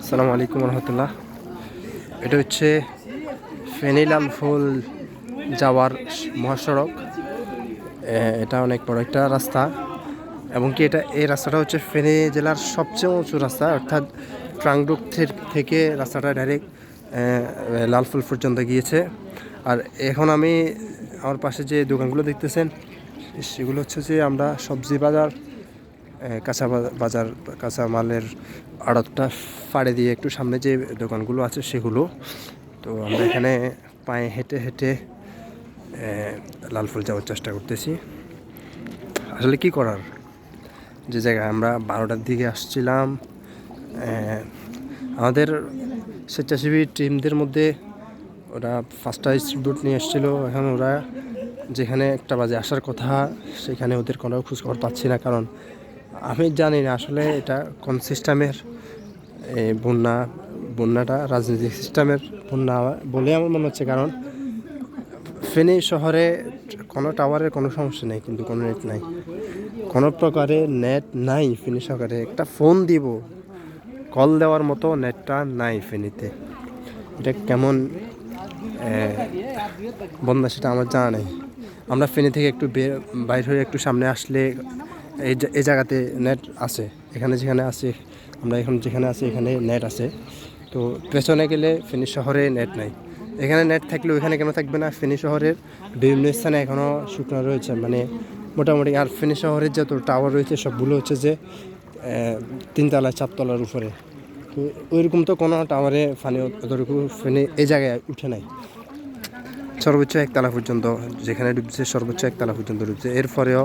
আসসালামু আলাইকুম রহমতুল্লাহ। এটা হচ্ছে ফেনী লালফুল যাওয়ার মহাসড়ক। এটা অনেক বড় একটা রাস্তা এবং কি এই রাস্তাটা হচ্ছে ফেনী জেলার সবচেয়ে উঁচু রাস্তা, অর্থাৎ ট্রাংডুক থেকে রাস্তাটা ডাইরেক্ট লালফুল পর্যন্ত গিয়েছে। আর এখন আমি আমার পাশে যে দোকানগুলো দেখতেছেন সেগুলো হচ্ছে যে আমরা সবজি বাজার, বাজার কাঁচা মালের আড়তটা ফাড়ে দিয়ে একটু সামনে যে দোকানগুলো আছে সেগুলো। তো আমরা এখানে পায়ে হেঁটে হেঁটে লালফুল যাওয়ার চেষ্টা করতেছি। আসলে কি করার, যে জায়গায় আমরা 12টার দিকে আসছিলাম, আমাদের স্বেচ্ছাসেবী টিমদের মধ্যে ওরা 5টা স্পিডবোট নিয়ে এসেছিলো। এখন ওরা যেখানে 1টা বাজে আসার কথা সেখানে ওদের কোনো খোঁজখবর পাচ্ছি না, কারণ আমি জানি না আসলে এটা কোন সিস্টেমের বন্যাটা রাজনৈতিক সিস্টেমের বন্যা বলে আমার মনে হচ্ছে। কারণ ফেনী শহরে কোনো টাওয়ারের কোনো সমস্যা নেই, কিন্তু কোনো নেট নাই, কোনো প্রকারের নেট নাই ফেনী শহরে। একটা ফোন দিব, কল দেওয়ার মতো নেটটা নাই ফেনীতে। এটা কেমন বন্যা সেটা আমার জানা নেই। আমরা ফেনী থেকে একটু বাইর হয়ে একটু সামনে আসলে এই জায়গাতে নেট আছে। এখানে যেখানে আছে, আমরা এখন যেখানে আছি এখানে নেট আছে। তো পেছনে গেলে ফেনী শহরে নেট নাই। এখানে নেট থাকলেও এখানে কেন থাকবে না? ফেনী শহরের বিভিন্ন স্থানে এখনও শুকনো রয়েছে, মানে মোটামুটি। আর ফেনী শহরের যত টাওয়ার রয়েছে সবগুলো হচ্ছে যে 3তলা 4তলার উপরে। তো ওইরকম তো কোনো টাওয়ারে ফানি অতটুকু ফেনী এই জায়গায় উঠে নাই। সর্বোচ্চ 1তলা পর্যন্ত যেখানে ডুবছে, সর্বোচ্চ 1তলা পর্যন্ত ডুবছে। এরপরেও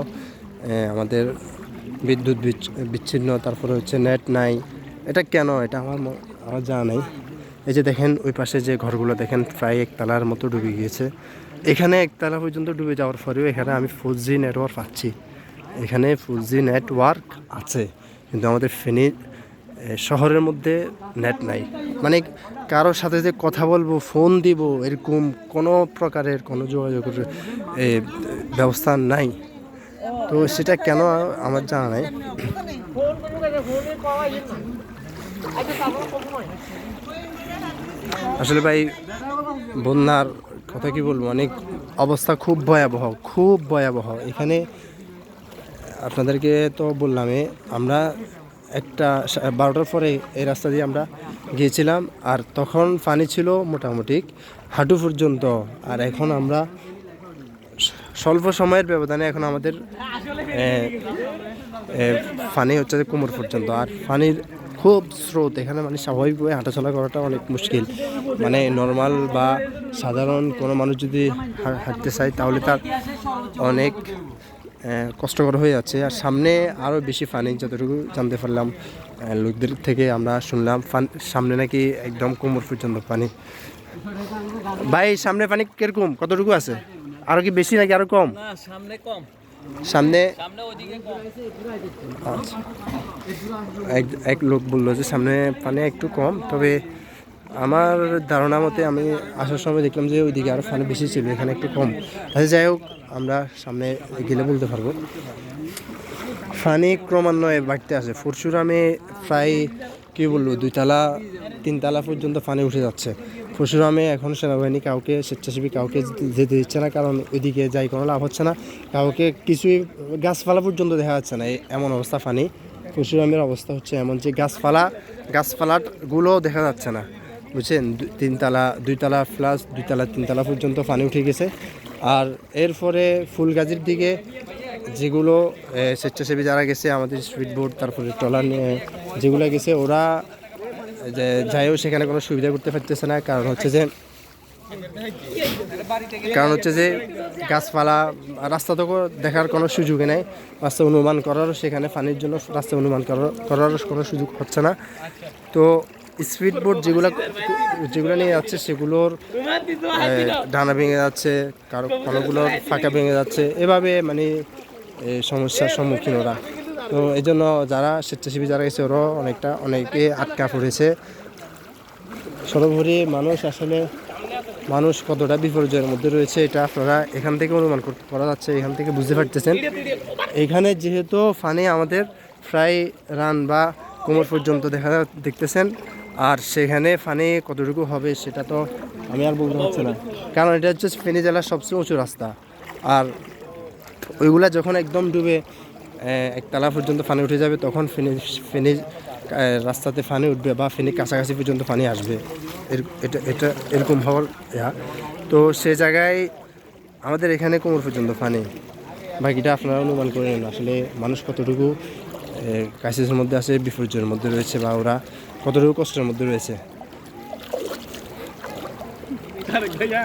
আমাদের বিদ্যুৎ বিচ্ছিন্ন, তারপরে হচ্ছে নেট নাই। এটা কেন, এটা আমার জানা নাই। এই যে দেখেন ওই পাশে যে ঘরগুলো দেখেন, প্রায় 1তলার মতো ডুবে গিয়েছে। এখানে 1তলা পর্যন্ত ডুবে যাওয়ার পরেও এখানে আমি 4G নেটওয়ার্ক পাচ্ছি। এখানে 4G নেটওয়ার্ক আছে, কিন্তু আমাদের ফেনী শহরের মধ্যে নেট নাই। মানে কারোর সাথে যে কথা বলবো, ফোন দিব, এরকম কোনো প্রকারের কোনো যোগাযোগের ব্যবস্থা নাই। তো সেটা কেন আমার জানা নাই। আসলে ভাই বন্যার কথা কি বলবো, অনেক অবস্থা খুব ভয়াবহ, খুব ভয়াবহ। এখানে আপনাদেরকে তো বললামই, আমরা 12টার পরে এই রাস্তা দিয়ে আমরা গিয়েছিলাম, আর তখন পানি ছিল মোটামুটি হাঁটু পর্যন্ত। আর এখন আমরা স্বল্প সময়ের ব্যবধানে এখন আমাদের পানি হচ্ছে কোমর পর্যন্ত। আর পানির খুব স্রোত এখানে, মানে স্বাভাবিকভাবে হাঁটাচলা করাটা অনেক মুশকিল। মানে নর্মাল বা সাধারণ কোনো মানুষ যদি হাঁটতে চায় তাহলে তার অনেক কষ্টকর হয়ে যাচ্ছে। আর সামনে আরও বেশি পানি, যতটুকু জানতে পারলাম লোকদের থেকে আমরা শুনলাম, সামনে নাকি একদম কোমর পর্যন্ত পানি। ভাই সামনে পানি কিরকম, কতটুকু আছে? আরো কি বেশি নাকি আরো কম? সামনে কম, সামনে ওইদিকে কম। আচ্ছা, এক লোক বললো যে সামনে পানি একটু কম, তবে আমার ধারণা মতে আমি আসার সময় দেখলাম যে ওইদিকে আরও পানি বেশি ছিল, এখানে একটু কম। আচ্ছা যাই হোক, আমরা সামনে গেলে বলতে পারবো। পানি ক্রমান্বয়ে বাড়তে আসে। পরশুরামে প্রায় কী বলবো 2তলা 3তলা পর্যন্ত পানি উঠে যাচ্ছে। পরশুরামে এখন সেনাবাহিনী কাউকে, স্বেচ্ছাসেবী কাউকে যেতে দিচ্ছে না, কারণ ওইদিকে যাই কোনো লাভ হচ্ছে না। কাউকে কিছুই, গাছপালা পর্যন্ত দেখা যাচ্ছে না, এমন অবস্থা পানি। পরশুরামের অবস্থা হচ্ছে এমন যে গাছপালাগুলো দেখা যাচ্ছে না, বুঝছেন। 2তলা প্লাস 2তলা 3তলা পর্যন্ত পানি উঠে গেছে। আর এরপরে ফুলগাজীর দিকে যেগুলো স্বেচ্ছাসেবী যারা গেছে, আমাদের স্পিডবোট, তারপরে ট্রলার নিয়ে যেগুলো গেছে, ওরা যাইও সেখানে কোনো সুবিধা করতে পারতেছে না। কারণ হচ্ছে যে গাছপালা, রাস্তা তো দেখার কোনো সুযোগই নেই, রাস্তা অনুমান করারও, সেখানে পানির জন্য রাস্তা অনুমান করারও কোনো সুযোগ হচ্ছে না। তো স্পিডবোট যেগুলো নিয়ে যাচ্ছে সেগুলোর ডানা ভেঙে যাচ্ছে, কোনোগুলোর ফাঁকা ভেঙে যাচ্ছে, এভাবে মানে সমস্যার সম্মুখীন ওরা। তো এই জন্য যারা স্বেচ্ছাসেবী যারা গেছে ওরাও অনেকে আটকা পড়েছে। সর্বোপরি মানুষ কতটা বিপর্যয়ের মধ্যে রয়েছে এটা আপনারা এখান থেকে অনুমান করা যাচ্ছে, এখান থেকে বুঝতে পারতেছেন। এখানে যেহেতু পানি আমাদের প্রায় রান বা কোমর পর্যন্ত দেখতেছেন, আর সেখানে পানি কতটুকু হবে সেটা তো আমি আর বলতে পারছি না, কারণ এটা হচ্ছে ফেনী জেলার সবচেয়ে উঁচু রাস্তা। আর ওইগুলা যখন একদম ডুবে একতলা পর্যন্ত পানি উঠে যাবে, তখন ফেনী রাস্তাতে পানি উঠবে বা ফেনী কাছাকাছি পর্যন্ত পানি আসবে। এটা এটা এরকম হওয়ার তো সে জায়গায় আমাদের এখানে কোমর পর্যন্ত পানি, বাকিটা আপনারা অনুমান করে নিন আসলে মানুষ কতটুকু ক্রাইসিসের মধ্যে আছে, বিপর্যয়ের মধ্যে রয়েছে, বা ওরা কতটুকু কষ্টের মধ্যে রয়েছে।